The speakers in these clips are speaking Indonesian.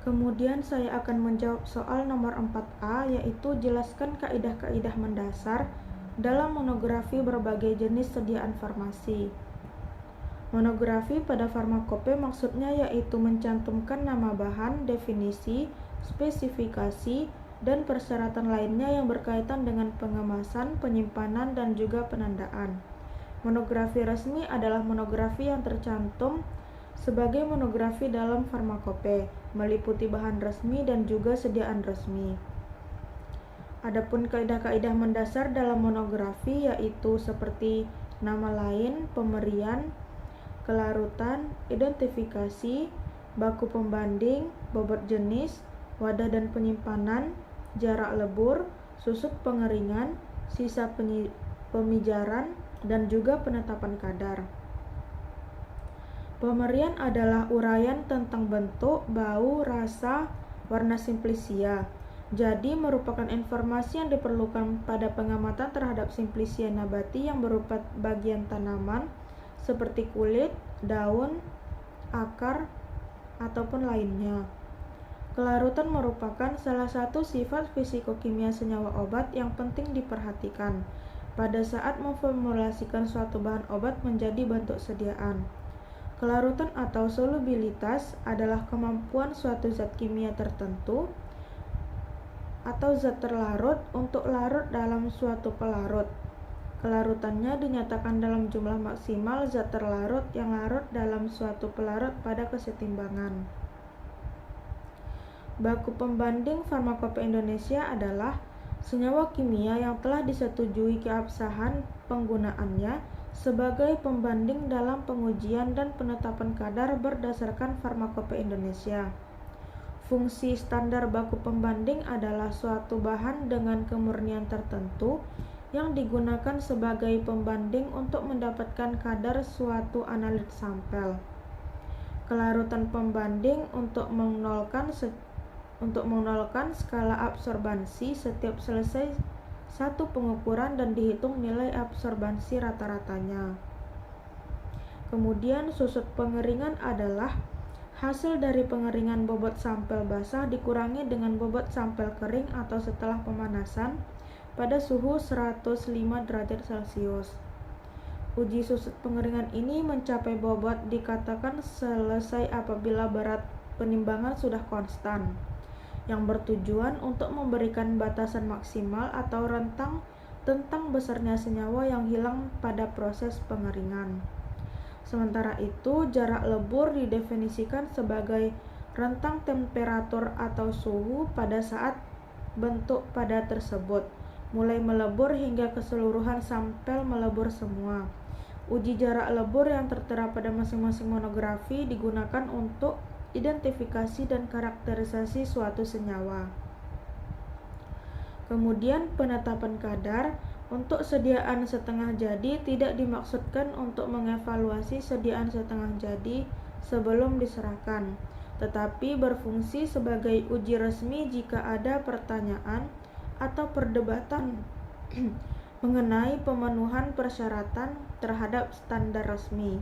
Kemudian saya akan menjawab soal nomor 4A, yaitu jelaskan kaidah-kaidah mendasar dalam monografi berbagai jenis sediaan farmasi. Monografi pada farmakope maksudnya yaitu mencantumkan nama bahan, definisi, spesifikasi, dan persyaratan lainnya yang berkaitan dengan pengemasan, penyimpanan, dan juga penandaan. Monografi resmi adalah monografi yang tercantum sebagai monografi dalam farmakope, meliputi bahan resmi dan juga sediaan resmi. Adapun kaidah-kaidah mendasar dalam monografi yaitu seperti nama lain, pemberian, kelarutan, identifikasi, baku pembanding, bobot jenis, wadah dan penyimpanan, jarak lebur, susut pengeringan, sisa pemijaran, dan juga penetapan kadar. Pemberian adalah uraian tentang bentuk, bau, rasa, warna simplisia. Jadi merupakan informasi yang diperlukan pada pengamatan terhadap simplisia nabati yang berupa bagian tanaman seperti kulit, daun, akar, ataupun lainnya. Kelarutan merupakan salah satu sifat fisikokimia senyawa obat yang penting diperhatikan pada saat memformulasikan suatu bahan obat menjadi bentuk sediaan. Kelarutan atau solubilitas adalah kemampuan suatu zat kimia tertentu atau zat terlarut untuk larut dalam suatu pelarut. Kelarutannya dinyatakan dalam jumlah maksimal zat terlarut yang larut dalam suatu pelarut pada kesetimbangan. Baku pembanding farmakope Indonesia adalah senyawa kimia yang telah disetujui keabsahan penggunaannya sebagai pembanding dalam pengujian dan penetapan kadar berdasarkan farmakope Indonesia. Fungsi standar baku pembanding adalah suatu bahan dengan kemurnian tertentu yang digunakan sebagai pembanding untuk mendapatkan kadar suatu analit sampel. Kelarutan pembanding untuk menolkan skala absorbansi setiap selesai satu pengukuran dan dihitung nilai absorbansi rata-ratanya. Kemudian susut pengeringan adalah hasil dari pengeringan bobot sampel basah dikurangi dengan bobot sampel kering atau setelah pemanasan pada suhu 105 derajat Celcius. Uji susut pengeringan ini mencapai bobot dikatakan selesai apabila berat penimbangan sudah konstan, yang bertujuan untuk memberikan batasan maksimal atau rentang tentang besarnya senyawa yang hilang pada proses pengeringan. Sementara itu, jarak lebur didefinisikan sebagai rentang temperatur atau suhu pada saat bentuk pada tersebut, mulai melebur hingga keseluruhan sampel melebur semua. Uji jarak lebur yang tertera pada masing-masing monografi digunakan untuk identifikasi dan karakterisasi suatu senyawa. Kemudian penetapan kadar untuk sediaan setengah jadi tidak dimaksudkan untuk mengevaluasi sediaan setengah jadi sebelum diserahkan, tetapi berfungsi sebagai uji resmi jika ada pertanyaan atau perdebatan mengenai pemenuhan persyaratan terhadap standar resmi.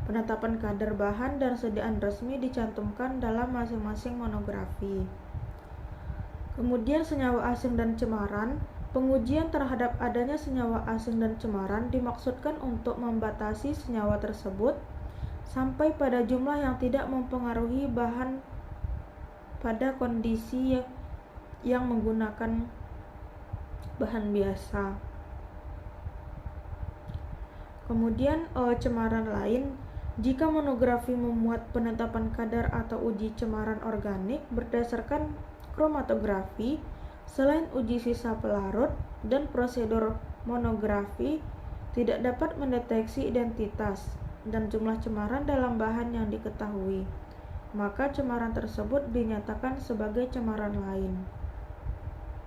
Penetapan kadar bahan dan sediaan resmi dicantumkan dalam masing-masing monografi. Kemudian senyawa asing dan cemaran. Pengujian terhadap adanya senyawa asing dan cemaran dimaksudkan untuk membatasi senyawa tersebut sampai pada jumlah yang tidak mempengaruhi bahan pada kondisi yang menggunakan bahan biasa. Kemudian cemaran lain. Jika monografi memuat penetapan kadar atau uji cemaran organik berdasarkan kromatografi, selain uji sisa pelarut dan prosedur monografi tidak dapat mendeteksi identitas dan jumlah cemaran dalam bahan yang diketahui, maka cemaran tersebut dinyatakan sebagai cemaran lain.